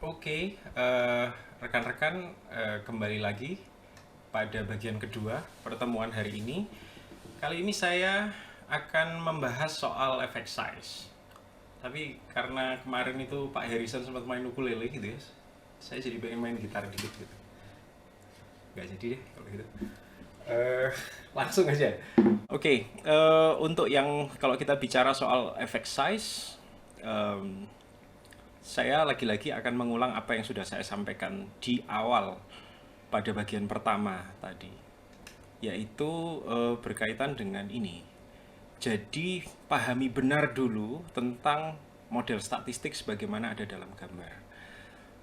Oke, rekan-rekan, kembali lagi pada bagian kedua pertemuan hari ini. Kali ini saya akan membahas soal effect size. Tapi karena kemarin itu Pak Harrison sempat main ukulele gitu ya, saya jadi pengen main gitar dikit gitu. Gak jadi deh kalau gitu. Eh, Langsung aja. Oke, untuk yang kalau kita bicara soal effect size, em, saya lagi-lagi akan mengulang apa yang sudah saya sampaikan di awal pada bagian pertama tadi, yaitu berkaitan dengan ini. Jadi pahami benar dulu tentang model statistik sebagaimana ada dalam gambar.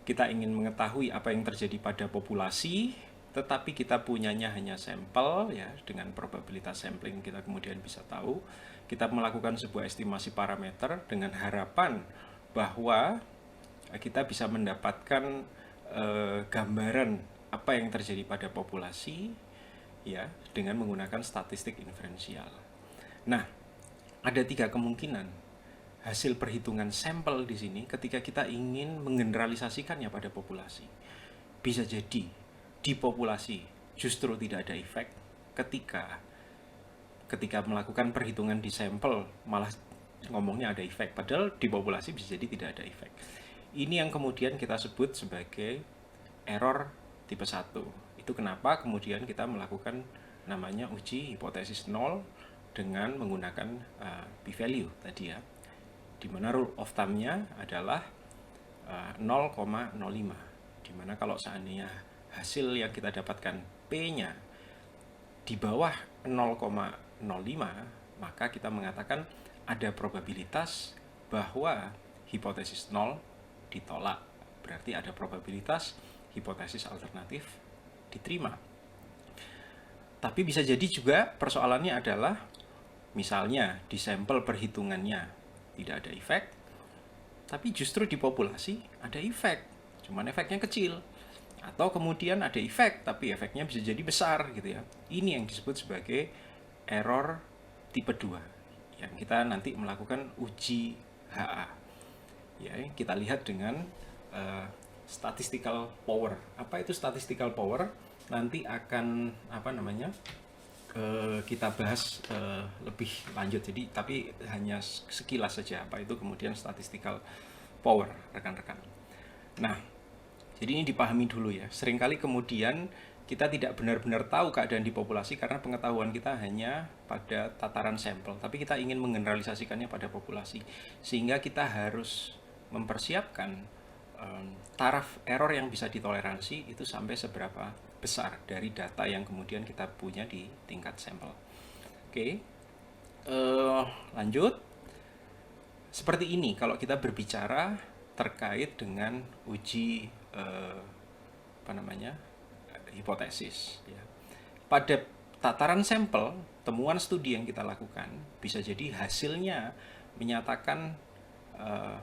Kita ingin mengetahui apa yang terjadi pada populasi, tetapi kita punyanya hanya sampel ya, dengan probabilitas sampling kita kemudian bisa tahu. Kita melakukan sebuah estimasi parameter dengan harapan bahwa kita bisa mendapatkan gambaran apa yang terjadi pada populasi ya dengan menggunakan statistik inferensial. Nah, ada tiga kemungkinan hasil perhitungan sampel di sini ketika kita ingin menggeneralisasikannya pada populasi. Bisa jadi di populasi justru tidak ada efek ketika ketika melakukan perhitungan di sampel malah ngomongnya ada efek, padahal di populasi bisa jadi tidak ada efek. Ini yang kemudian kita sebut sebagai error tipe 1. Itu kenapa kemudian kita melakukan namanya uji hipotesis nol dengan menggunakan p-value tadi ya, dimana rule of thumb-nya adalah 0,05, dimana kalau seandainya hasil yang kita dapatkan P-nya di bawah 0,05, maka kita mengatakan ada probabilitas bahwa hipotesis 0 ditolak. Berarti ada probabilitas hipotesis alternatif diterima. Tapi bisa jadi juga persoalannya adalah misalnya di sampel perhitungannya tidak ada efek, tapi justru di populasi ada efek, cuman efeknya kecil. Atau kemudian ada efek, tapi efeknya bisa jadi besar gitu ya. Ini yang disebut sebagai error tipe 2 yang kita nanti melakukan uji HA. Ya, kita lihat dengan statistical power. Apa itu statistical power? Nanti akan kita bahas lebih lanjut. Jadi tapi hanya sekilas saja apa itu kemudian statistical power, rekan-rekan. Nah, jadi ini dipahami dulu ya. Seringkali kemudian kita tidak benar-benar tahu keadaan di populasi karena pengetahuan kita hanya pada tataran sampel, tapi kita ingin menggeneralisasikannya pada populasi, sehingga kita harus mempersiapkan taraf error yang bisa ditoleransi itu sampai seberapa besar dari data yang kemudian kita punya di tingkat sampel. Oke, lanjut. Seperti ini kalau kita berbicara terkait dengan uji hipotesis ya. Pada tataran sampel, temuan studi yang kita lakukan bisa jadi hasilnya menyatakan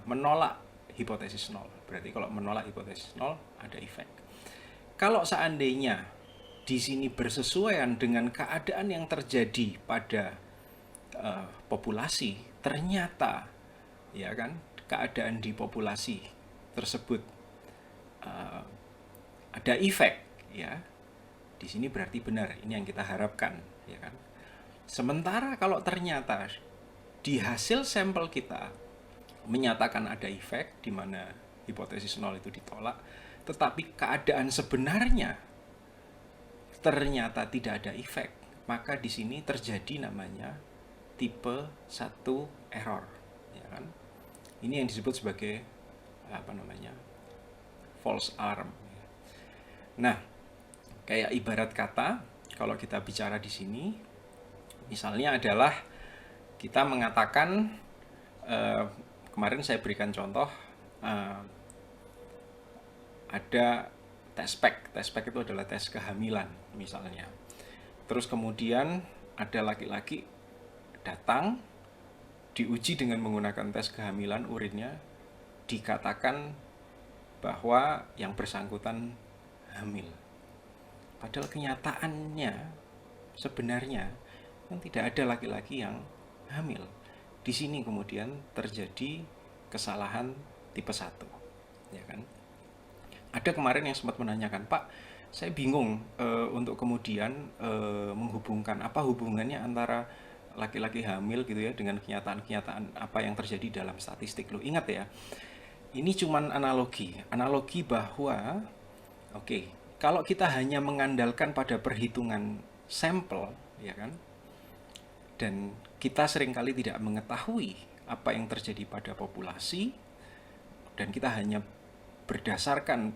menolak hipotesis nol. Berarti kalau menolak hipotesis nol ada efek. Kalau seandainya di sini bersesuaian dengan keadaan yang terjadi pada populasi, ternyata ya kan keadaan di populasi tersebut ada efek ya, di sini berarti benar, ini yang kita harapkan ya kan. Sementara kalau ternyata di hasil sampel kita menyatakan ada efek di mana hipotesis nol itu ditolak, tetapi keadaan sebenarnya ternyata tidak ada efek, maka di sini terjadi namanya tipe 1 error ya kan. Ini yang disebut sebagai false alarm. Nah, kayak ibarat kata kalau kita bicara di sini, misalnya adalah kita mengatakan kemarin saya berikan contoh ada tes pack itu adalah tes kehamilan misalnya. Terus kemudian ada laki-laki datang diuji dengan menggunakan tes kehamilan urinnya, dikatakan bahwa yang bersangkutan hamil. Padahal kenyataannya sebenarnya tidak ada laki-laki yang hamil. Di sini kemudian terjadi kesalahan tipe 1, ya kan? Ada kemarin yang sempat menanyakan, Pak, saya bingung untuk kemudian menghubungkan apa hubungannya antara laki-laki hamil gitu ya dengan kenyataan-kenyataan apa yang terjadi dalam statistik. Lo ingat ya, ini cuman analogi bahwa oke, kalau kita hanya mengandalkan pada perhitungan sampel, ya kan, dan kita seringkali tidak mengetahui apa yang terjadi pada populasi, dan kita hanya berdasarkan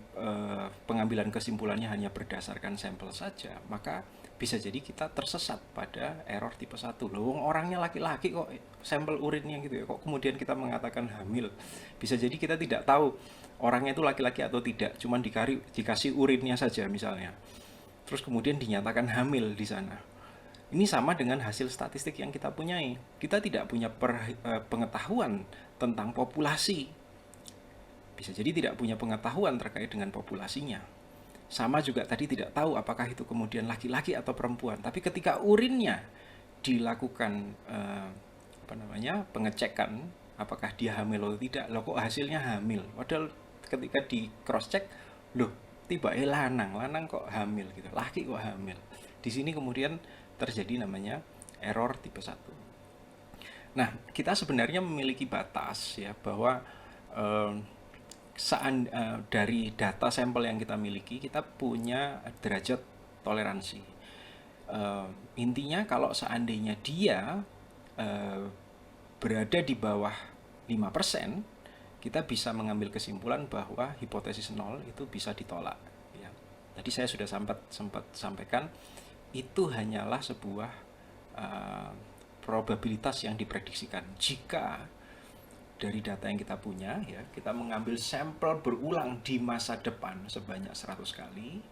pengambilan kesimpulannya hanya berdasarkan sampel saja, maka bisa jadi kita tersesat pada error tipe 1. Loh, orangnya laki-laki kok, sampel urinnya gitu ya, kok kemudian kita mengatakan hamil. Bisa jadi kita tidak tahu orangnya itu laki-laki atau tidak, cuman dikasih urinnya saja misalnya. Terus kemudian dinyatakan hamil di sana. Ini sama dengan hasil statistik yang kita punyai. Kita tidak punya pengetahuan tentang populasi. Bisa jadi tidak punya pengetahuan terkait dengan populasinya. Sama juga tadi tidak tahu apakah itu kemudian laki-laki atau perempuan. Tapi ketika urinnya dilakukan pengecekan apakah dia hamil atau tidak, loh kok hasilnya hamil. Padahal ketika di cross check, loh tiba lanang kok hamil gitu, laki kok hamil. Di sini kemudian terjadi namanya error tipe 1. Nah, kita sebenarnya memiliki batas ya bahwa dari data sampel yang kita miliki, kita punya derajat toleransi. Intinya kalau seandainya dia berada di bawah 5%, kita bisa mengambil kesimpulan bahwa hipotesis 0 itu bisa ditolak. Ya. Tadi saya sudah sempat sampaikan, itu hanyalah sebuah probabilitas yang diprediksikan. Jika dari data yang kita punya, ya, kita mengambil sampel berulang di masa depan sebanyak 100 kali,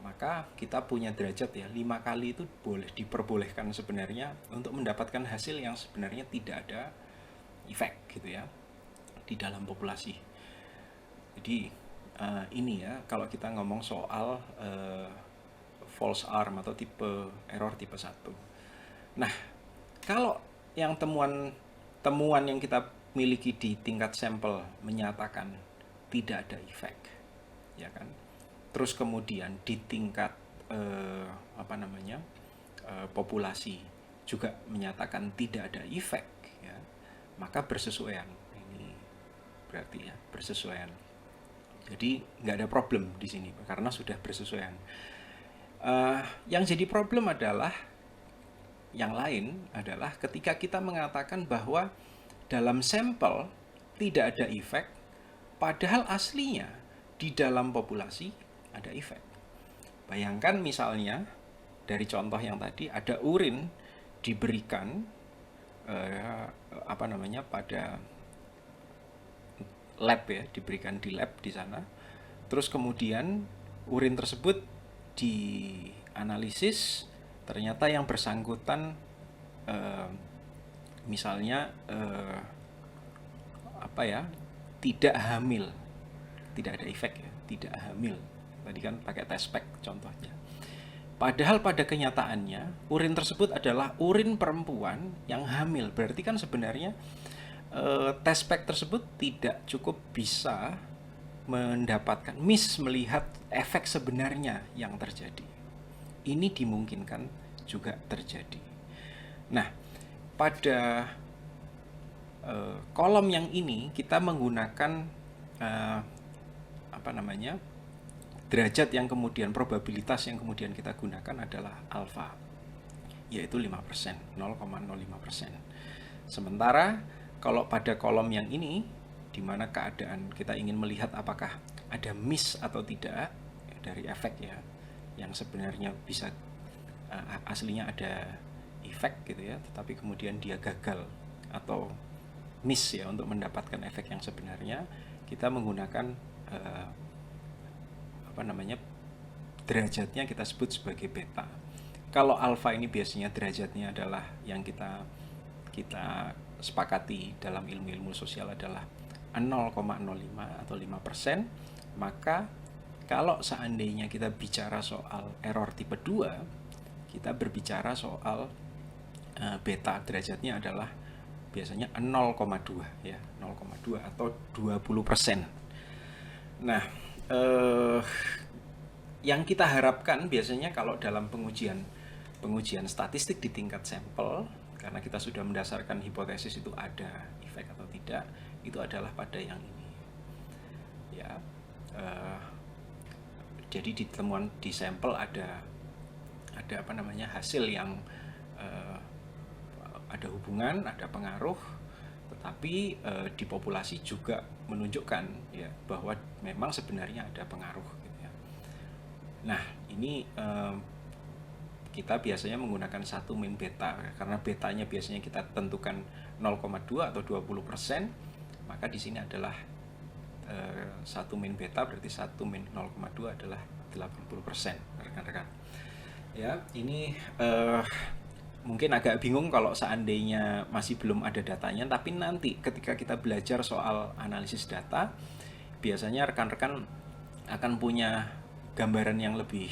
maka kita punya derajat ya, 5 kali itu boleh diperbolehkan sebenarnya untuk mendapatkan hasil yang sebenarnya tidak ada efek gitu ya di dalam populasi. Jadi ini ya, kalau kita ngomong soal false alarm atau error tipe 1. Nah, kalau yang temuan yang kita miliki di tingkat sampel menyatakan tidak ada efek, ya kan? Terus kemudian di tingkat populasi juga menyatakan tidak ada efek, ya, maka bersesuaian. Ini berarti ya bersesuaian. Jadi nggak ada problem di sini karena sudah bersesuaian. Yang jadi problem adalah ketika kita mengatakan bahwa dalam sampel tidak ada efek, padahal aslinya di dalam populasi ada efek. Bayangkan misalnya dari contoh yang tadi, ada urin diberikan pada lab ya, diberikan di lab di sana. Terus kemudian urin tersebut dianalisis, ternyata yang bersangkutan tidak hamil, tidak ada efek ya, tidak hamil. Tadi kan pakai test pack contohnya. Padahal pada kenyataannya urin tersebut adalah urin perempuan yang hamil. Berarti kan sebenarnya test pack tersebut tidak cukup bisa mendapatkan melihat efek sebenarnya yang terjadi. Ini dimungkinkan juga terjadi. Nah, pada kolom yang ini kita menggunakan derajat yang kemudian, probabilitas yang kemudian kita gunakan adalah alfa, yaitu 5%, 0,05%. Sementara kalau pada kolom yang ini, di mana keadaan kita ingin melihat apakah ada miss atau tidak dari efek ya, yang sebenarnya bisa aslinya ada efek gitu ya, tetapi kemudian dia gagal atau miss ya untuk mendapatkan efek yang sebenarnya, kita menggunakan derajatnya kita sebut sebagai beta. Kalau alfa ini biasanya derajatnya adalah yang kita sepakati dalam ilmu-ilmu sosial adalah 0,05 atau 5%, maka kalau seandainya kita bicara soal error tipe 2, kita berbicara soal beta derajatnya adalah biasanya 0,2 ya, 0,2 atau 20%. Nah, eh, yang kita harapkan biasanya kalau dalam pengujian statistik di tingkat sampel, karena kita sudah mendasarkan hipotesis itu ada efek atau tidak, itu adalah pada yang ini. Ya, eh, jadi di temuan di sampel ada apa namanya, hasil yang eh, ada hubungan, ada pengaruh, tetapi di populasi juga menunjukkan ya bahwa memang sebenarnya ada pengaruh gitu ya. Nah, ini kita biasanya menggunakan 1 min beta, karena betanya biasanya kita tentukan 0,2 atau 20%, maka di sini adalah 1 min beta berarti 1 min 0,2 adalah 80%, rekan-rekan. Ya, ini mungkin agak bingung kalau seandainya masih belum ada datanya, tapi nanti ketika kita belajar soal analisis data, biasanya rekan-rekan akan punya gambaran yang lebih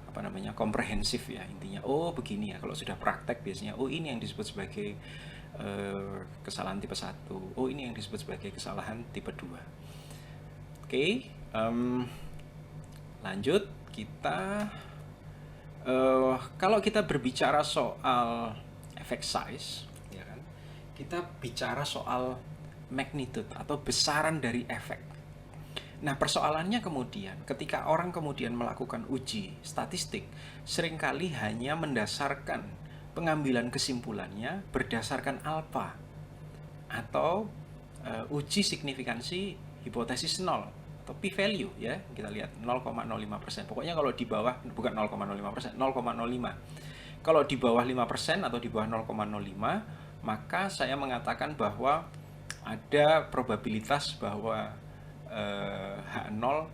apa namanya, komprehensif ya intinya. Oh begini ya kalau sudah praktek, biasanya oh ini yang disebut sebagai kesalahan tipe 1, oh ini yang disebut sebagai kesalahan tipe 2. Oke, lanjut kita. Kalau kita berbicara soal effect size, ya kan, kita bicara soal magnitude atau besaran dari efek. Nah, persoalannya kemudian ketika orang kemudian melakukan uji statistik, seringkali hanya mendasarkan pengambilan kesimpulannya berdasarkan alfa atau uji signifikansi hipotesis 0 atau p-value ya, kita lihat 0,05%. Pokoknya kalau di bawah, bukan 0,05%, 0,05. Kalau di bawah 5% atau di bawah 0,05, maka saya mengatakan bahwa ada probabilitas bahwa H0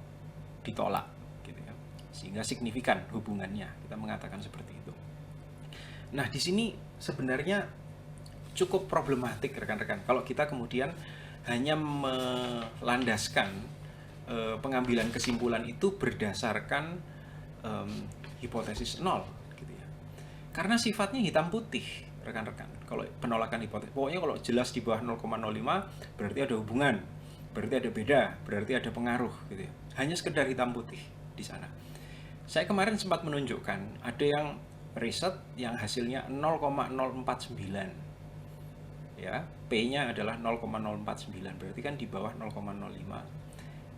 ditolak gitu ya. Sehingga signifikan hubungannya. Kita mengatakan seperti itu. Nah, di sini sebenarnya cukup problematik rekan-rekan kalau kita kemudian hanya melandaskan pengambilan kesimpulan itu berdasarkan hipotesis 0 gitu ya. Karena sifatnya hitam putih rekan-rekan. Kalau penolakan hipotesis, pokoknya kalau jelas di bawah 0,05 berarti ada hubungan, berarti ada beda, berarti ada pengaruh gitu ya. Hanya sekedar hitam putih di sana. Saya kemarin sempat menunjukkan ada yang riset yang hasilnya 0,049 ya, P-nya adalah 0,049, berarti kan di bawah 0,05,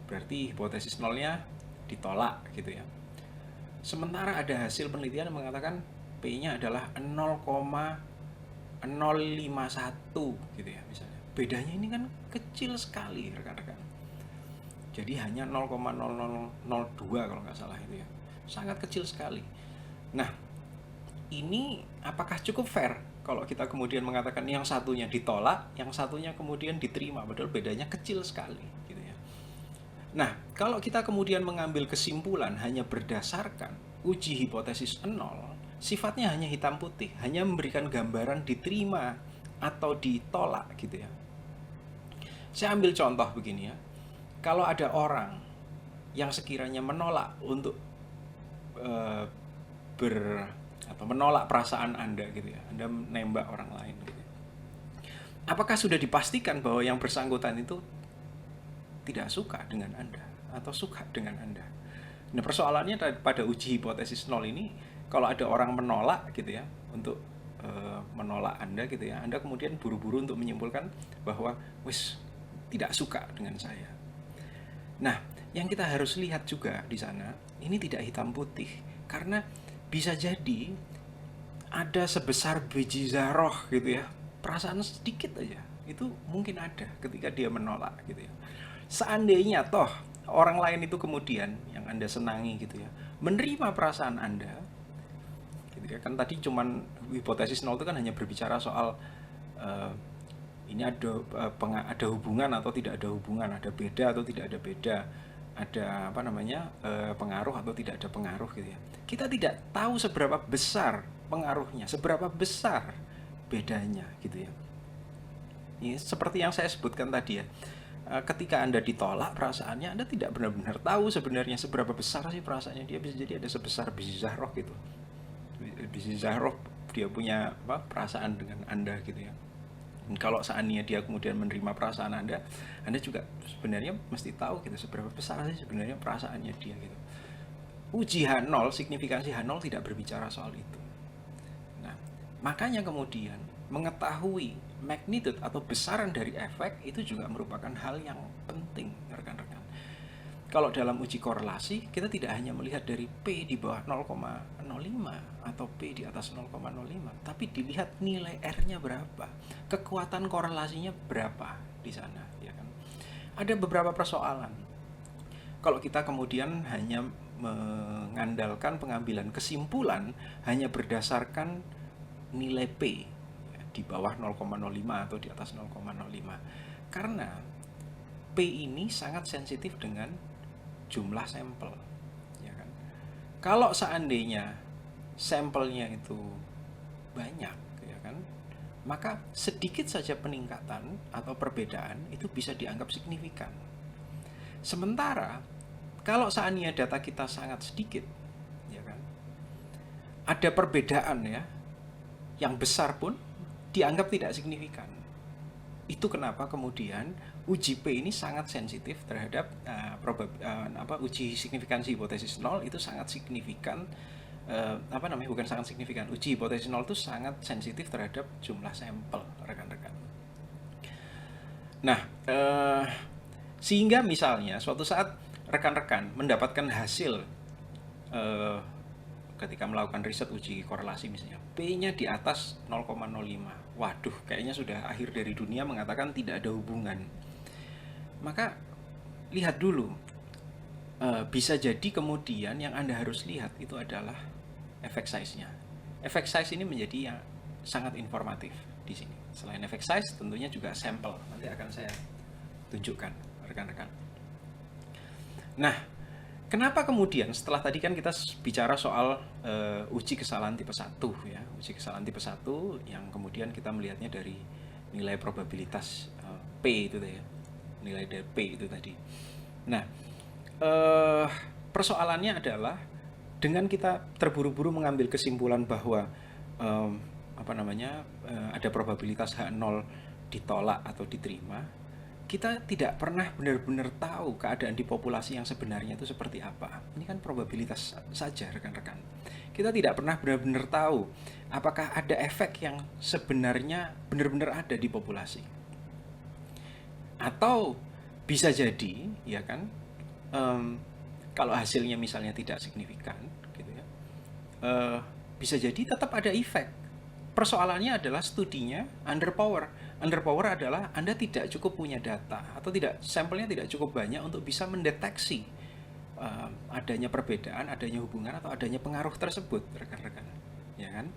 berarti hipotesis nolnya ditolak gitu ya. Sementara ada hasil penelitian yang mengatakan P-nya adalah 0,051 gitu ya misalnya. Bedanya ini kan kecil sekali rekan-rekan. Jadi hanya 0,0002 kalau nggak salah itu ya. Sangat kecil sekali. Nah, ini apakah cukup fair kalau kita kemudian mengatakan yang satunya ditolak, yang satunya kemudian diterima, padahal bedanya kecil sekali gitu ya. Nah, kalau kita kemudian mengambil kesimpulan hanya berdasarkan uji hipotesis 0, sifatnya hanya hitam putih, hanya memberikan gambaran diterima atau ditolak gitu ya. Saya ambil contoh begini ya. Kalau ada orang yang sekiranya menolak untuk menolak perasaan Anda gitu ya. Anda menembak orang lain gitu. Apakah sudah dipastikan bahwa yang bersangkutan itu tidak suka dengan Anda atau suka dengan Anda? Nah, persoalannya pada uji hipotesis 0 ini, kalau ada orang menolak gitu ya, untuk menolak Anda gitu ya, Anda kemudian buru-buru untuk menyimpulkan bahwa wis tidak suka dengan saya. Nah, yang kita harus lihat juga di sana, ini tidak hitam putih, karena bisa jadi ada sebesar biji zarah gitu ya, perasaan sedikit aja itu mungkin ada ketika dia menolak gitu ya. Seandainya toh orang lain itu kemudian yang Anda senangi gitu ya, menerima perasaan Anda gitu ya, kan tadi cuman hipotesis 0 itu kan hanya berbicara soal ini ada hubungan atau tidak ada hubungan, ada beda atau tidak ada beda, ada apa namanya, pengaruh atau tidak ada pengaruh gitu ya. Kita tidak tahu seberapa besar pengaruhnya, seberapa besar bedanya gitu ya. Ini seperti yang saya sebutkan tadi ya. Ketika Anda ditolak perasaannya, Anda tidak benar-benar tahu sebenarnya seberapa besar sih perasaannya dia. Bisa jadi ada sebesar biji zarah gitu. Biji zarah dia punya perasaan dengan Anda gitu ya. Dan kalau seandainya dia kemudian menerima perasaan Anda, Anda juga sebenarnya mesti tahu gitu seberapa besar sih sebenarnya perasaannya dia gitu. Uji H0, signifikansi H0 tidak berbicara soal itu. Nah, makanya kemudian mengetahui magnitude atau besaran dari efek itu juga merupakan hal yang penting, rekan-rekan. Kalau dalam uji korelasi, kita tidak hanya melihat dari P di bawah 0,05 atau P di atas 0,05, tapi dilihat nilai R-nya berapa, kekuatan korelasinya berapa di sana, ya kan? Ada beberapa persoalan. Kalau kita kemudian hanya mengandalkan pengambilan kesimpulan hanya berdasarkan nilai P ya, di bawah 0,05 atau di atas 0,05, karena P ini sangat sensitif dengan jumlah sampel, ya kan? Kalau seandainya sampelnya itu banyak, ya kan, maka sedikit saja peningkatan atau perbedaan itu bisa dianggap signifikan. Sementara kalau seandainya data kita sangat sedikit, ya kan, ada perbedaan ya yang besar pun dianggap tidak signifikan. Itu kenapa kemudian uji P ini sangat sensitif terhadap uji signifikansi hipotesis nol itu sangat signifikan, bukan sangat signifikan, uji hipotesis nol itu sangat sensitif terhadap jumlah sampel, rekan-rekan. Nah, sehingga misalnya suatu saat rekan-rekan mendapatkan hasil ketika melakukan riset uji korelasi misalnya P-nya di atas 0,05. Waduh, kayaknya sudah akhir dari dunia mengatakan tidak ada hubungan. Maka lihat dulu, bisa jadi kemudian yang Anda harus lihat itu adalah effect size-nya. Effect size ini menjadi yang sangat informatif di sini. Selain effect size, tentunya juga sampel. Nanti akan saya tunjukkan, rekan-rekan. Nah, kenapa kemudian setelah tadi kan kita bicara soal uji kesalahan tipe 1 ya. Uji kesalahan tipe 1 yang kemudian kita melihatnya dari nilai probabilitas P itu ya. Nilai dari P itu tadi. Nah, persoalannya adalah dengan kita terburu-buru mengambil kesimpulan bahwa ada probabilitas H0 ditolak atau diterima, kita tidak pernah benar-benar tahu keadaan di populasi yang sebenarnya itu seperti apa. Ini kan probabilitas saja, rekan-rekan. Kita tidak pernah benar-benar tahu apakah ada efek yang sebenarnya benar-benar ada di populasi. Atau bisa jadi, ya kan, kalau hasilnya misalnya tidak signifikan, gitu ya, bisa jadi tetap ada efek. Persoalannya adalah studinya underpower. Underpower adalah Anda tidak cukup punya data atau tidak, sampelnya tidak cukup banyak untuk bisa mendeteksi adanya perbedaan, adanya hubungan atau adanya pengaruh tersebut, rekan-rekan, ya kan?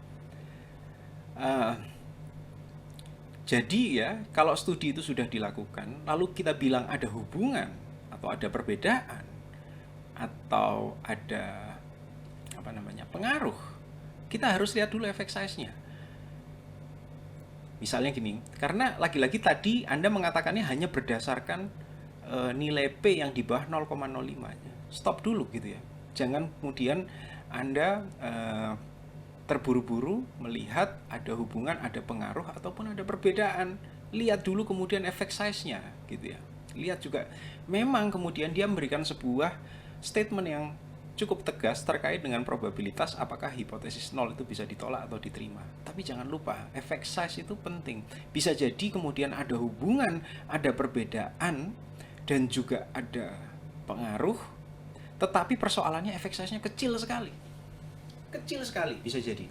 Jadi ya, kalau studi itu sudah dilakukan, lalu kita bilang ada hubungan atau ada perbedaan atau ada pengaruh, kita harus lihat dulu efek size-nya. Misalnya gini, karena lagi-lagi tadi Anda mengatakannya hanya berdasarkan nilai P yang di bawah 0,05 aja. Stop dulu gitu ya. Jangan kemudian Anda terburu-buru melihat ada hubungan, ada pengaruh ataupun ada perbedaan. Lihat dulu kemudian efek size-nya gitu ya. Lihat juga memang kemudian dia memberikan sebuah statement yang cukup tegas terkait dengan probabilitas apakah hipotesis nol itu bisa ditolak atau diterima. Tapi jangan lupa, efek size itu penting. Bisa jadi kemudian ada hubungan, ada perbedaan, dan juga ada pengaruh, tetapi persoalannya efek size-nya kecil sekali. Kecil sekali bisa jadi.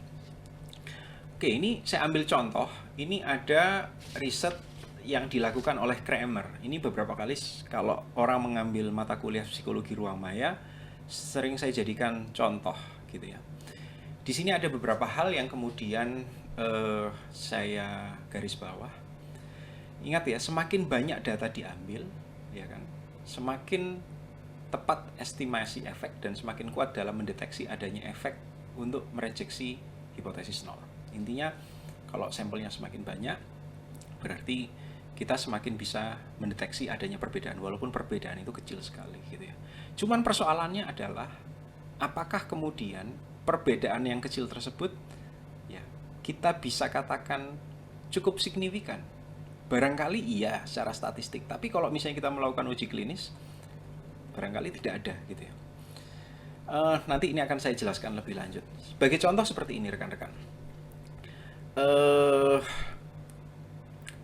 Oke, ini saya ambil contoh. Ini ada riset yang dilakukan oleh Kramer. Ini beberapa kali kalau orang mengambil mata kuliah psikologi ruang maya, sering saya jadikan contoh gitu ya. Di sini ada beberapa hal yang kemudian saya garis bawah. Ingat ya, semakin banyak data diambil, ya kan, semakin tepat estimasi efek dan semakin kuat dalam mendeteksi adanya efek untuk merejeksi hipotesis nol. Intinya, kalau sampelnya semakin banyak, berarti kita semakin bisa mendeteksi adanya perbedaan, walaupun perbedaan itu kecil sekali gitu ya. Cuman persoalannya adalah apakah kemudian perbedaan yang kecil tersebut ya kita bisa katakan cukup signifikan Barangkali iya secara statistik, tapi kalau misalnya kita melakukan uji klinis, barangkali tidak ada gitu ya. Nanti ini akan saya jelaskan lebih lanjut. Sebagai contoh seperti ini rekan-rekan. Eh,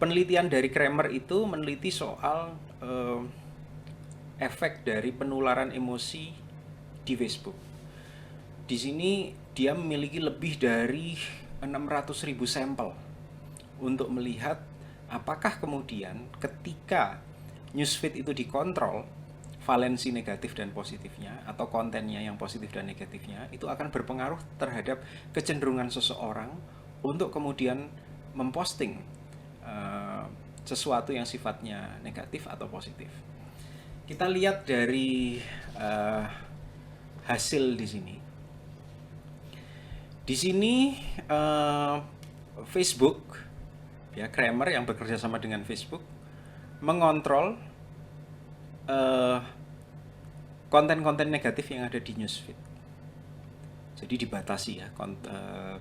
Penelitian dari Kramer itu meneliti soal efek dari penularan emosi di Facebook. Di sini dia memiliki lebih dari 600.000 sampel untuk melihat apakah kemudian ketika newsfeed itu dikontrol, valensi negatif dan positifnya atau kontennya yang positif dan negatifnya itu akan berpengaruh terhadap kecenderungan seseorang untuk kemudian memposting sesuatu yang sifatnya negatif atau positif. Kita lihat dari hasil di sini. Di sini Facebook, ya Kramer yang bekerja sama dengan Facebook mengontrol konten-konten negatif yang ada di newsfeed. Jadi dibatasi ya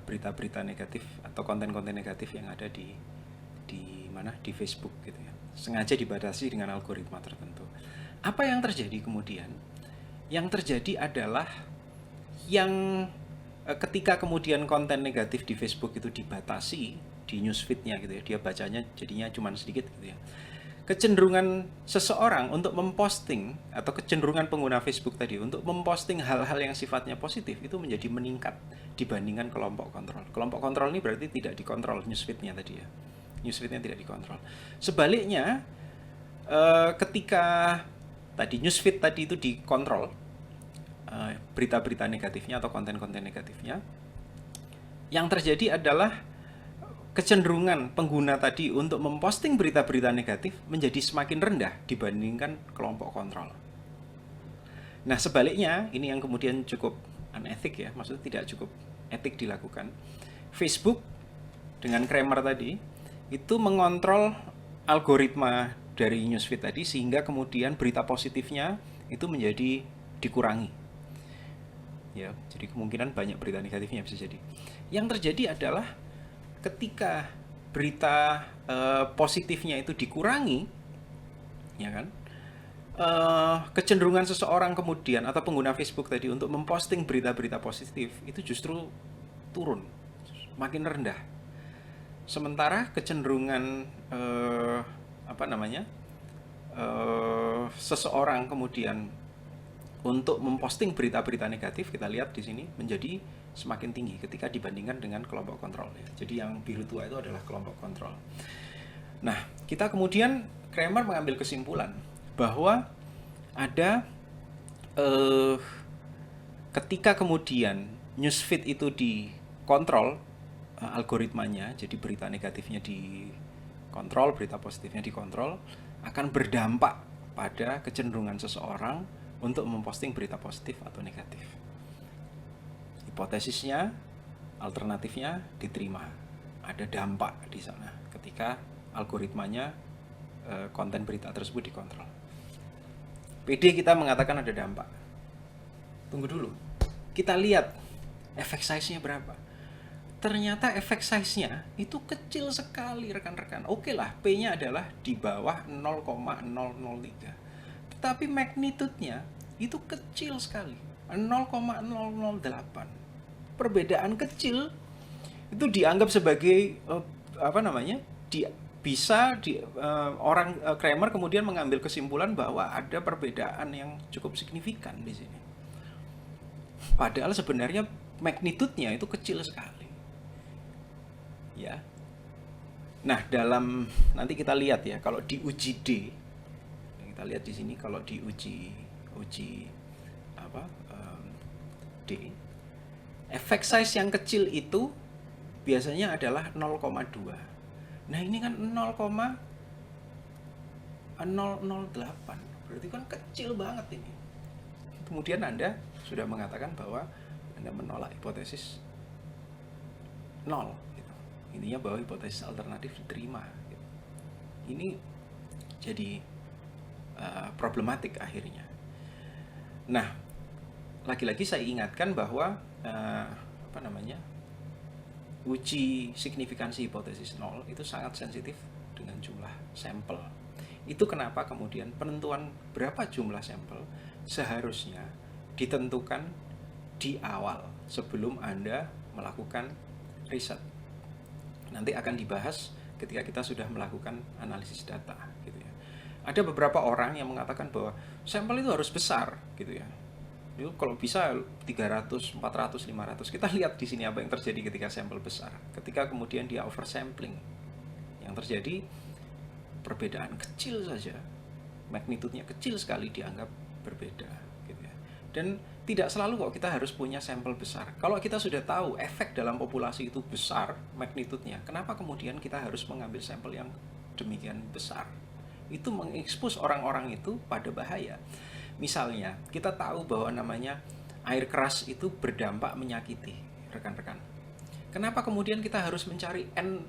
berita-berita negatif atau konten-konten negatif yang ada di mana di Facebook gitu ya. Sengaja dibatasi dengan algoritma tertentu. Apa yang terjadi kemudian? Yang terjadi adalah yang ketika kemudian konten negatif di Facebook itu dibatasi di newsfeed-nya gitu ya, dia bacanya jadinya cuma sedikit gitu ya. Kecenderungan seseorang untuk memposting atau kecenderungan pengguna Facebook tadi untuk memposting hal-hal yang sifatnya positif itu menjadi meningkat dibandingkan kelompok kontrol. Kelompok kontrol ini berarti tidak dikontrol newsfeed-nya tadi ya. Newsfeed-nya tidak dikontrol. Sebaliknya, ketika tadi newsfeed tadi itu dikontrol, berita-berita negatifnya atau konten-konten negatifnya, yang terjadi adalah kecenderungan pengguna tadi untuk memposting berita-berita negatif menjadi semakin rendah dibandingkan kelompok kontrol. Nah, sebaliknya, ini yang kemudian cukup unetik ya, maksudnya tidak cukup etik dilakukan. Facebook dengan Kramer tadi itu mengontrol algoritma dari newsfeed tadi sehingga kemudian berita positifnya itu menjadi dikurangi. Ya, jadi kemungkinan banyak berita negatifnya bisa jadi. Yang terjadi adalah ketika berita positifnya itu dikurangi, ya kan? Kecenderungan seseorang kemudian atau pengguna Facebook tadi untuk memposting berita-berita positif itu justru turun, makin rendah. Sementara kecenderungan seseorang kemudian untuk memposting berita-berita negatif, kita lihat di sini menjadi semakin tinggi ketika dibandingkan dengan kelompok kontrol. Jadi yang biru tua itu adalah kelompok kontrol. Nah, kita kemudian Kramer mengambil kesimpulan bahwa ada ketika kemudian newsfeed itu dikontrol algoritmanya, jadi berita negatifnya dikontrol, berita positifnya dikontrol, akan berdampak pada kecenderungan seseorang untuk memposting berita positif atau negatif. Hipotesisnya, alternatifnya diterima. Ada dampak di sana ketika algoritmanya konten berita tersebut dikontrol. PD kita mengatakan ada dampak. Tunggu dulu. Kita lihat efek size-nya berapa. Ternyata efek size-nya itu kecil sekali rekan-rekan. Oke lah, P-nya adalah di bawah 0,003. Tetapi magnitude-nya itu kecil sekali, 0,008. Perbedaan kecil itu dianggap sebagai orang Kramer kemudian mengambil kesimpulan bahwa ada perbedaan yang cukup signifikan di sini. Padahal sebenarnya magnitude-nya itu kecil sekali. Ya. Nah, nanti kita lihat ya, kalau diuji D, kita lihat di sini kalau diuji D, efek size yang kecil itu biasanya adalah 0,2. Nah, ini kan 0,008. Berarti kan kecil banget ini. Kemudian Anda sudah mengatakan bahwa Anda menolak hipotesis 0 gitu. Intinya bahwa hipotesis alternatif diterima gitu. Ini jadi problematik akhirnya. Nah, lagi-lagi saya ingatkan bahwa uji signifikansi hipotesis 0 itu sangat sensitif dengan jumlah sampel. Itu kenapa kemudian penentuan berapa jumlah sampel seharusnya ditentukan di awal sebelum Anda melakukan riset. Nanti akan dibahas ketika kita sudah melakukan analisis data gitu ya. Ada beberapa orang yang mengatakan bahwa sampel itu harus besar gitu ya. Itu kalau bisa 300, 400, 500. Kita lihat di sini apa yang terjadi ketika sampel besar. Ketika kemudian dia oversampling. Yang terjadi perbedaan kecil saja, magnitudenya kecil sekali dianggap berbeda gitu ya. Dan tidak selalu kok kita harus punya sampel besar. Kalau kita sudah tahu efek dalam populasi itu besar magnitudenya, kenapa kemudian kita harus mengambil sampel yang demikian besar? Itu mengekspos orang-orang itu pada bahaya. Misalnya, kita tahu bahwa namanya air keras itu berdampak menyakiti, rekan-rekan. Kenapa kemudian kita harus mencari N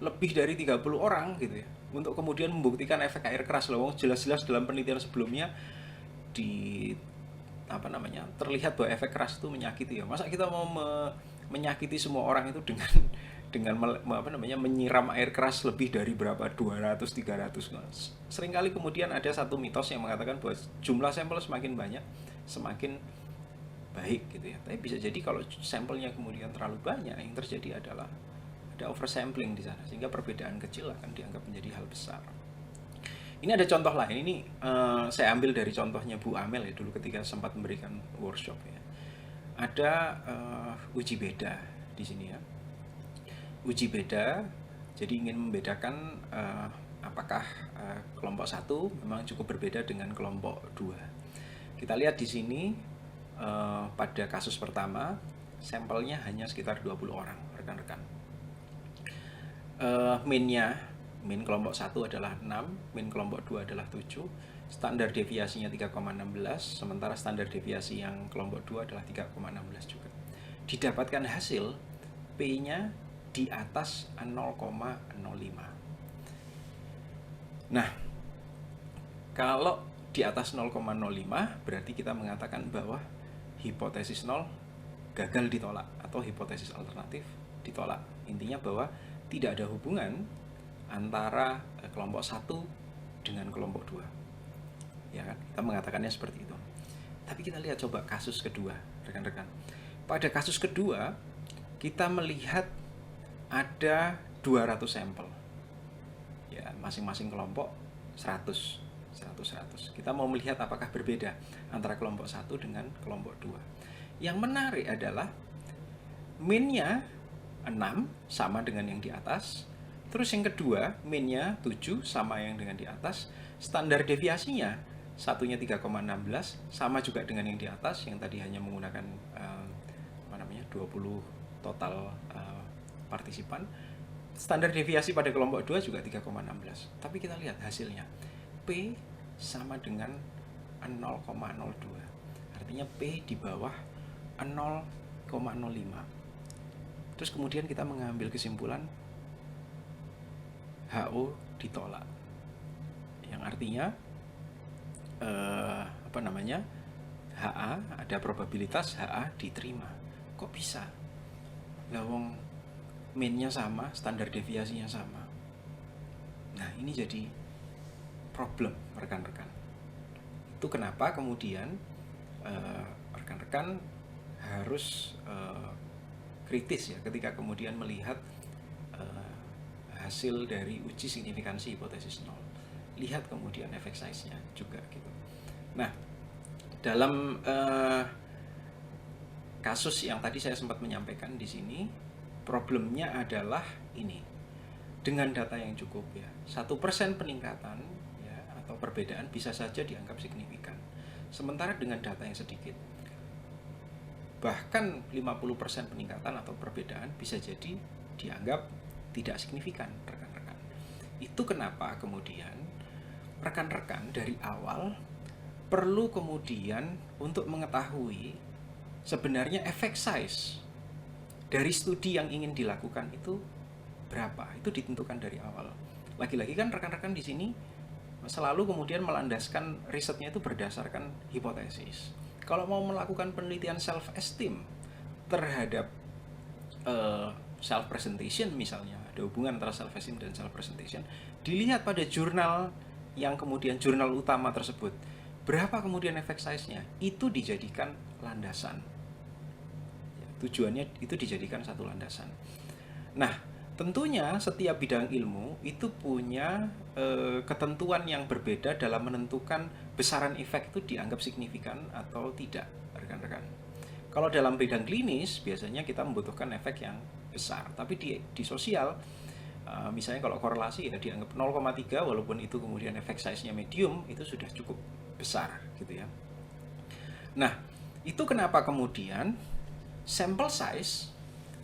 lebih dari 30 orang gitu ya, untuk kemudian membuktikan efek air keras? Loh, jelas-jelas dalam penelitian sebelumnya terlihat bahwa efek keras itu menyakiti ya. Masa kita mau menyakiti semua orang itu dengan menyiram air keras lebih dari berapa, 200, 300. Seringkali kemudian ada satu mitos yang mengatakan bahwa jumlah sampel semakin banyak semakin baik gitu ya. Tapi bisa jadi kalau sampelnya kemudian terlalu banyak, yang terjadi adalah ada oversampling di sana, sehingga perbedaan kecil akan dianggap menjadi hal besar. Ini ada contoh lain. Ini saya ambil dari contohnya Bu Amel ya, dulu ketika sempat memberikan workshop ya. Ada uji beda di sini ya. Uji beda, jadi ingin membedakan apakah kelompok 1 memang cukup berbeda dengan kelompok 2. Kita lihat di sini pada kasus pertama sampelnya hanya sekitar 20 orang, rekan-rekan. Min kelompok 1 adalah 6, min kelompok 2 adalah 7, standar deviasinya 3,16, sementara standar deviasi yang kelompok 2 adalah 3,16 juga. Didapatkan hasil P-nya di atas 0,05. Nah, kalau di atas 0,05 berarti kita mengatakan bahwa hipotesis 0 gagal ditolak atau hipotesis alternatif ditolak. Intinya bahwa tidak ada hubungan antara kelompok 1 dengan kelompok 2. Ya kan? Kita mengatakannya seperti itu. Tapi kita lihat coba kasus kedua, rekan-rekan. Pada kasus kedua, kita melihat ada 200 sampel. Ya, masing-masing kelompok 100. Kita mau melihat apakah berbeda antara kelompok 1 dengan kelompok 2. Yang menarik adalah min-nya 6 sama dengan yang di atas. Terus yang kedua, min-nya 7 sama yang dengan di atas. Standar deviasinya satunya 3,16 sama juga dengan yang di atas, yang tadi hanya menggunakan 20 total partisipan. Standar deviasi pada kelompok 2 juga 3,16. Tapi kita lihat hasilnya. P sama dengan 0,02. Artinya P di bawah 0,05. Terus kemudian kita mengambil kesimpulan HO ditolak. Yang artinya HA, ada probabilitas HA diterima. Kok bisa? Lah wong min-nya sama, standar deviasinya sama. Nah, ini jadi problem, rekan-rekan. Itu kenapa kemudian rekan-rekan harus kritis ya ketika kemudian melihat hasil dari uji signifikansi hipotesis 0. Lihat kemudian effect size-nya juga gitu. Nah, dalam kasus yang tadi saya sempat menyampaikan di sini, problemnya adalah ini. Dengan data yang cukup ya, 1% peningkatan ya, atau perbedaan bisa saja dianggap signifikan. Sementara dengan data yang sedikit, bahkan 50% peningkatan atau perbedaan bisa jadi dianggap tidak signifikan, rekan-rekan. Itu kenapa kemudian rekan-rekan dari awal perlu kemudian untuk mengetahui sebenarnya effect size dari studi yang ingin dilakukan itu berapa. Itu ditentukan dari awal. Lagi-lagi kan rekan-rekan di sini selalu kemudian melandaskan risetnya itu berdasarkan hipotesis. Kalau mau melakukan penelitian self-esteem terhadap self-presentation misalnya, ada hubungan antara self esteem dan self presentation, dilihat pada jurnal yang kemudian jurnal utama tersebut, berapa kemudian effect size-nya, itu dijadikan landasan. Ya, tujuannya itu dijadikan satu landasan. Nah, tentunya setiap bidang ilmu itu punya ketentuan yang berbeda dalam menentukan besaran efek itu dianggap signifikan atau tidak, rekan-rekan. Kalau dalam bidang klinis biasanya kita membutuhkan efek yang besar, tapi di sosial misalnya kalau korelasi ya dianggap 0,3 walaupun itu kemudian efek size-nya medium, itu sudah cukup besar gitu ya. Nah, itu kenapa kemudian sample size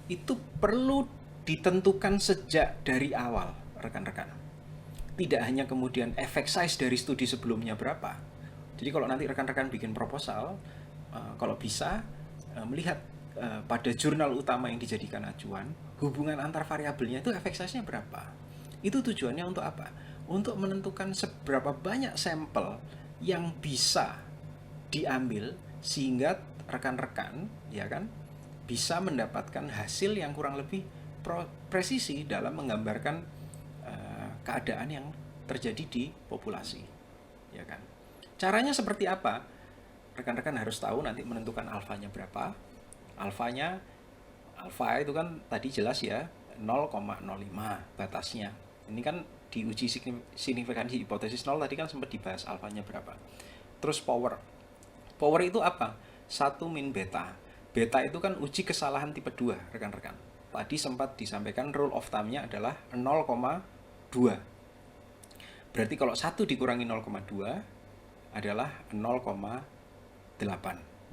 itu perlu ditentukan sejak dari awal, rekan-rekan. Tidak hanya kemudian efek size dari studi sebelumnya berapa. Jadi kalau nanti rekan-rekan bikin proposal, kalau bisa melihat pada jurnal utama yang dijadikan acuan, hubungan antar variabelnya itu efek size-nya berapa. Itu tujuannya untuk apa? Untuk menentukan seberapa banyak sampel yang bisa diambil sehingga rekan-rekan ya kan bisa mendapatkan hasil yang kurang lebih presisi dalam menggambarkan keadaan yang terjadi di populasi, ya kan. Caranya seperti apa? Rekan-rekan harus tahu nanti menentukan alfanya berapa. Alfa itu kan tadi jelas ya 0,05 batasnya. Ini kan diuji signifikansi hipotesis 0 tadi kan sempat dibahas alfanya berapa. Terus power itu apa? 1 min beta. Beta itu kan uji kesalahan tipe 2, rekan-rekan. Tadi sempat disampaikan rule of thumb-nya adalah 0,2. Berarti kalau 1 dikurangi 0,2 adalah 0,8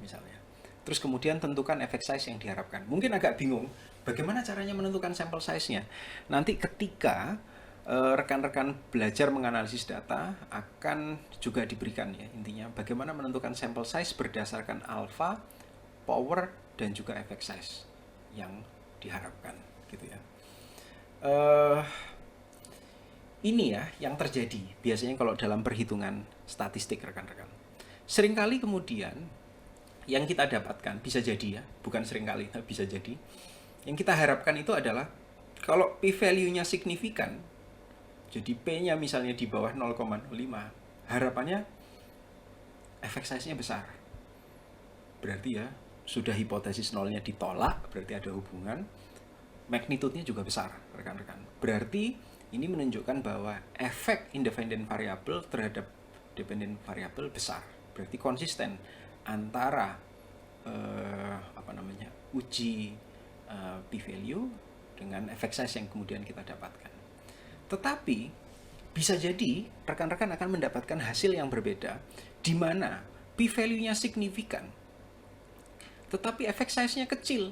misalnya. Terus kemudian tentukan effect size yang diharapkan. Mungkin agak bingung bagaimana caranya menentukan sample size-nya. Nanti ketika rekan-rekan belajar menganalisis data akan juga diberikan ya intinya bagaimana menentukan sample size berdasarkan alpha, power, dan juga effect size yang diharapkan gitu ya. Ini ya yang terjadi biasanya kalau dalam perhitungan statistik, rekan-rekan. Seringkali kemudian yang kita dapatkan bisa jadi ya, bukan seringkali, tapi bisa jadi yang kita harapkan itu adalah kalau p-value-nya signifikan, jadi P-nya misalnya di bawah 0,05, harapannya effect size-nya besar. Berarti ya sudah hipotesis nolnya ditolak, berarti ada hubungan, magnitude-nya juga besar, rekan-rekan. Berarti ini menunjukkan bahwa efek independent variable terhadap dependent variable besar. Berarti konsisten antara uji p-value dengan effect size yang kemudian kita dapatkan. Tetapi bisa jadi rekan-rekan akan mendapatkan hasil yang berbeda di mana p-value-nya signifikan tetapi efek size-nya kecil.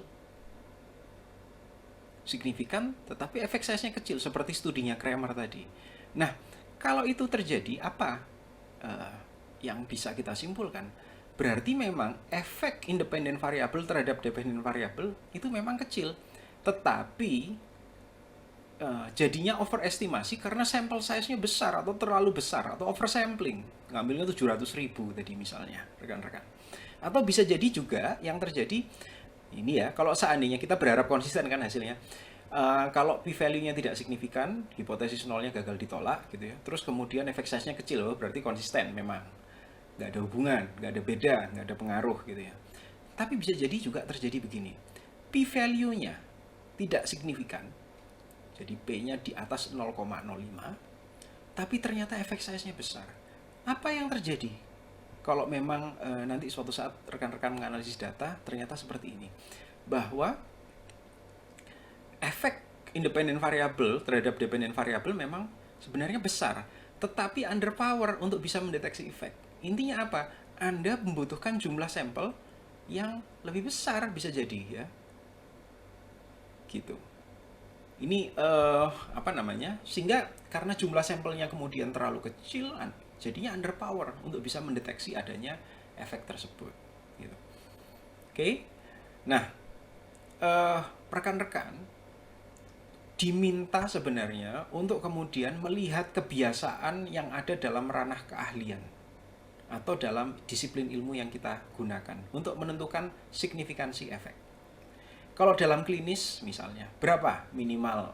Signifikan tetapi efek size-nya kecil seperti studinya Kramer tadi. Nah, kalau itu terjadi apa yang bisa kita simpulkan? Berarti memang efek independent variable terhadap dependent variable itu memang kecil. Tetapi jadinya overestimasi karena sampel size-nya besar atau terlalu besar atau oversampling. Ngambilnya 700.000 tadi misalnya, rekan-rekan. Atau bisa jadi juga yang terjadi ini ya, kalau seandainya kita berharap konsisten kan hasilnya. Kalau p-value-nya tidak signifikan, hipotesis nolnya gagal ditolak gitu ya. Terus kemudian efek size-nya kecil, berarti konsisten memang. Nggak ada hubungan, nggak ada beda, nggak ada pengaruh gitu ya. Tapi bisa jadi juga terjadi begini. P-value-nya tidak signifikan. Jadi P-nya di atas 0,05, tapi ternyata efek size-nya besar. Apa yang terjadi? Kalau memang nanti suatu saat rekan-rekan menganalisis data, ternyata seperti ini. Bahwa efek independent variable terhadap dependent variable memang sebenarnya besar, tetapi underpower untuk bisa mendeteksi efek. Intinya apa? Anda membutuhkan jumlah sampel yang lebih besar bisa jadi ya. Gitu. Ini sehingga karena jumlah sampelnya kemudian terlalu kecil, jadinya underpower untuk bisa mendeteksi adanya efek tersebut. Gitu. Oke. Nah, rekan-rekan diminta sebenarnya untuk kemudian melihat kebiasaan yang ada dalam ranah keahlian atau dalam disiplin ilmu yang kita gunakan untuk menentukan signifikansi efek. Kalau dalam klinis misalnya, berapa minimal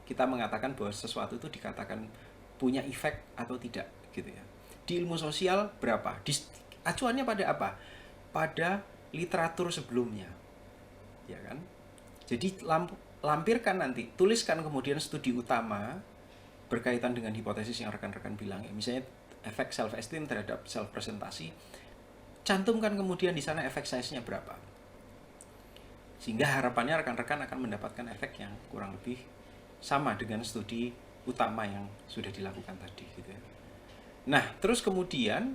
kita mengatakan bahwa sesuatu itu dikatakan punya efek atau tidak gitu ya. Di ilmu sosial berapa? Acuannya pada apa? Pada literatur sebelumnya. Ya kan? Jadi lampirkan nanti, tuliskan kemudian studi utama berkaitan dengan hipotesis yang rekan-rekan bilang ya. Misalnya efek self esteem terhadap self presentasi. Cantumkan kemudian di sana efek size-nya berapa. Sehingga harapannya rekan-rekan akan mendapatkan efek yang kurang lebih sama dengan studi utama yang sudah dilakukan tadi gitu ya. Nah, terus kemudian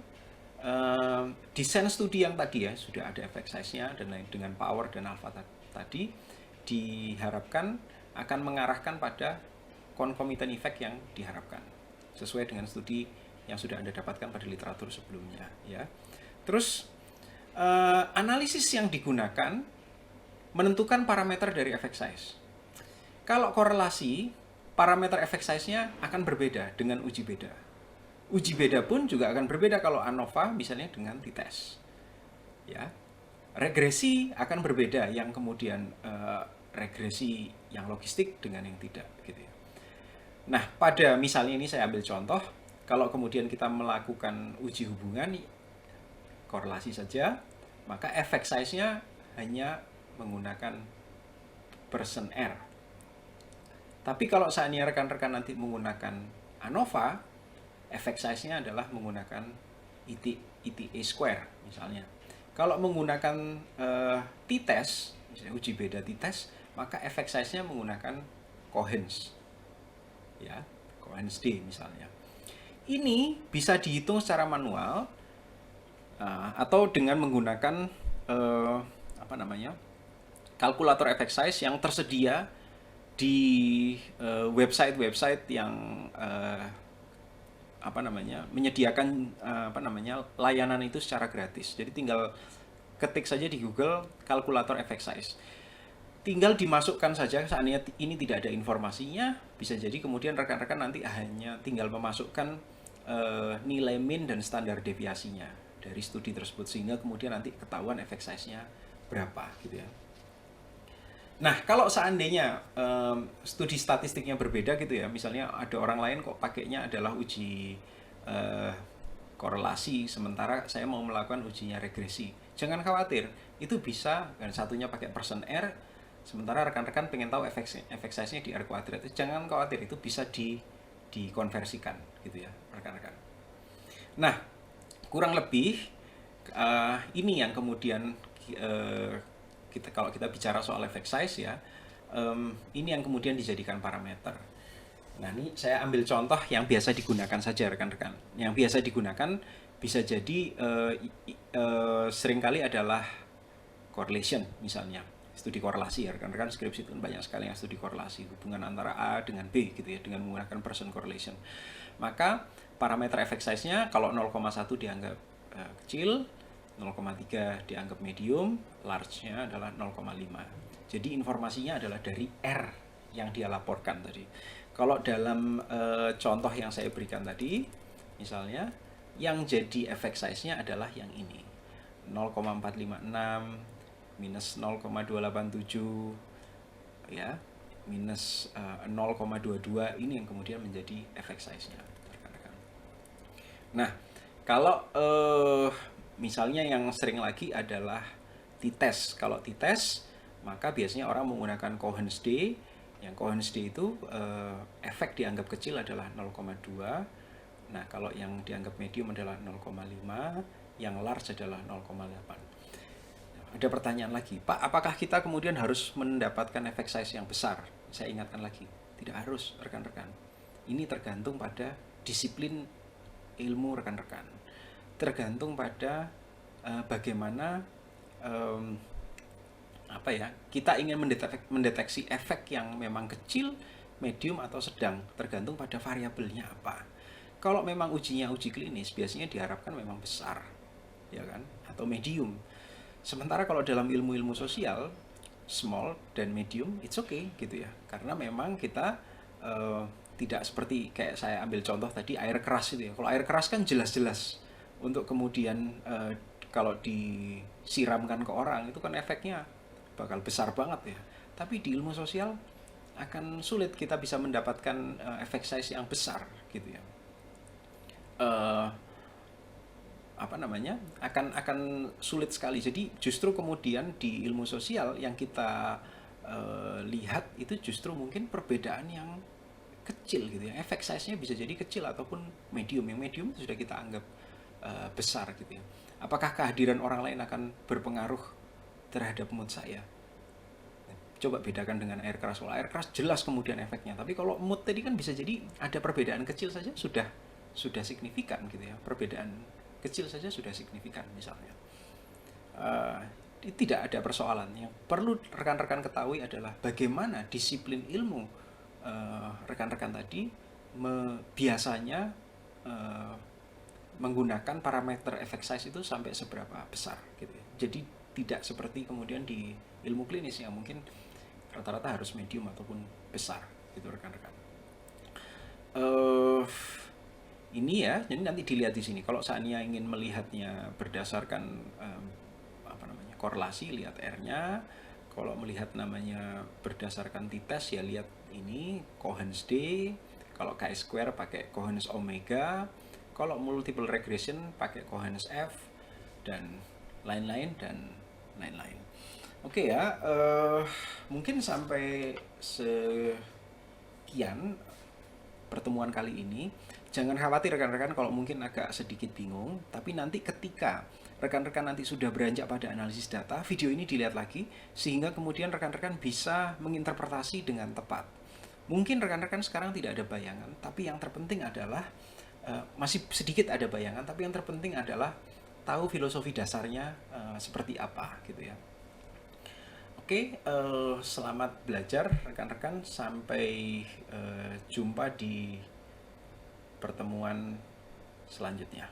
desain studi yang tadi ya sudah ada efek size-nya dan lain dengan power dan alpha tadi diharapkan akan mengarahkan pada concomitant effect yang diharapkan sesuai dengan studi yang sudah Anda dapatkan pada literatur sebelumnya ya. Terus analisis yang digunakan menentukan parameter dari effect size. Kalau korelasi, parameter effect size-nya akan berbeda dengan uji beda. Uji beda pun juga akan berbeda kalau ANOVA misalnya dengan t-test. Ya. Regresi akan berbeda yang kemudian regresi yang logistik dengan yang tidak gitu ya. Nah, pada misalnya ini saya ambil contoh, kalau kemudian kita melakukan uji hubungan korelasi saja, maka effect size-nya hanya menggunakan person R. Tapi kalau seandainya rekan-rekan nanti menggunakan ANOVA, effect size-nya adalah menggunakan ETA square misalnya. Kalau menggunakan t-test, misalnya uji beda t-test, maka effect size-nya menggunakan Cohen's. Ya, Cohen's D misalnya. Ini bisa dihitung secara manual atau dengan menggunakan kalkulator effect size yang tersedia di website-website yang menyediakan layanan itu secara gratis. Jadi tinggal ketik saja di Google kalkulator effect size. Tinggal dimasukkan saja, seandainya ini tidak ada informasinya, bisa jadi kemudian rekan-rekan nanti hanya tinggal memasukkan nilai min dan standar deviasinya dari studi tersebut, sehingga kemudian nanti ketahuan effect size-nya berapa gitu ya. Nah, kalau seandainya studi statistiknya berbeda gitu ya, misalnya ada orang lain kok pakainya adalah uji korelasi, sementara saya mau melakukan ujinya regresi. Jangan khawatir, itu bisa, dan satunya pakai person R, sementara rekan-rekan pengen tahu efek size-nya di R kuadrat. Jangan khawatir, itu bisa dikonversikan gitu ya, rekan-rekan. Nah, kurang lebih ini yang kemudian kalau kita bicara soal effect size ya, ini yang kemudian dijadikan parameter. Nah, ini saya ambil contoh yang biasa digunakan saja rekan-rekan. Yang biasa digunakan bisa jadi seringkali adalah correlation misalnya, studi korelasi ya rekan-rekan. Skripsi itu banyak sekali yang studi korelasi, hubungan antara A dengan B gitu ya, dengan menggunakan Pearson correlation. Maka parameter effect size-nya kalau 0,1 dianggap kecil, 0,3 dianggap medium, large-nya adalah 0,5. Jadi informasinya adalah dari R yang dia laporkan tadi. Kalau dalam contoh yang saya berikan tadi, misalnya yang jadi effect size-nya adalah yang ini, 0,456 minus 0,287 ya, minus 0,22, ini yang kemudian menjadi effect size-nya. Nah, kalau misalnya yang sering lagi adalah t-test. Kalau t-test, maka biasanya orang menggunakan Cohen's D. Yang Cohen's D itu efek dianggap kecil adalah 0,2. Nah, kalau yang dianggap medium adalah 0,5, yang large adalah 0,8. Ada pertanyaan lagi, Pak, apakah kita kemudian harus mendapatkan efek size yang besar? Saya ingatkan lagi, tidak harus rekan-rekan. Ini tergantung pada disiplin ilmu rekan-rekan. Tergantung pada bagaimana kita ingin mendeteksi efek yang memang kecil, medium atau sedang, tergantung pada variabelnya apa. Kalau memang ujinya uji klinis, biasanya diharapkan memang besar, ya kan, atau medium. Sementara kalau dalam ilmu-ilmu sosial, small dan medium, it's okay gitu ya, karena memang kita tidak seperti kayak saya ambil contoh tadi air keras itu ya. Kalau air keras kan jelas-jelas untuk kemudian kalau disiramkan ke orang itu kan efeknya bakal besar banget ya. Tapi di ilmu sosial akan sulit kita bisa mendapatkan efek size yang besar gitu ya. Eh, apa namanya, akan sulit sekali. Jadi justru kemudian di ilmu sosial yang kita lihat itu justru mungkin perbedaan yang kecil gitu ya, efek size-nya bisa jadi kecil ataupun medium. Yang medium sudah kita anggap besar gitu ya. Apakah kehadiran orang lain akan berpengaruh terhadap mood saya? Coba bedakan dengan air keras. Kalau air keras jelas kemudian efeknya, tapi kalau mood tadi kan bisa jadi ada perbedaan kecil saja sudah signifikan gitu ya. Perbedaan kecil saja sudah signifikan misalnya. Tidak ada persoalan. Yang perlu rekan-rekan ketahui adalah bagaimana disiplin ilmu rekan-rekan tadi biasanya menggunakan parameter effect size itu sampai seberapa besar gitu ya. Jadi tidak seperti kemudian di ilmu klinis yang mungkin rata-rata harus medium ataupun besar gitu rekan-rekan. Ini ya, jadi nanti dilihat di sini. Kalau seandainya ingin melihatnya berdasarkan korelasi, lihat R-nya. Kalau melihat namanya berdasarkan t-test ya lihat ini Cohen's D. Kalau chi-square pakai Cohen's omega. Kalau multiple regression pakai Cohen's F dan lain-lain dan lain-lain. Oke ya, mungkin sampai sekian pertemuan kali ini. Jangan khawatir rekan-rekan kalau mungkin agak sedikit bingung, tapi nanti ketika rekan-rekan nanti sudah beranjak pada analisis data, video ini dilihat lagi sehingga kemudian rekan-rekan bisa menginterpretasi dengan tepat. Mungkin rekan-rekan sekarang tidak ada bayangan, tapi yang terpenting adalah masih sedikit ada bayangan, tapi yang terpenting adalah tahu filosofi dasarnya seperti apa gitu ya. Oke, selamat belajar rekan-rekan, sampai jumpa di pertemuan selanjutnya.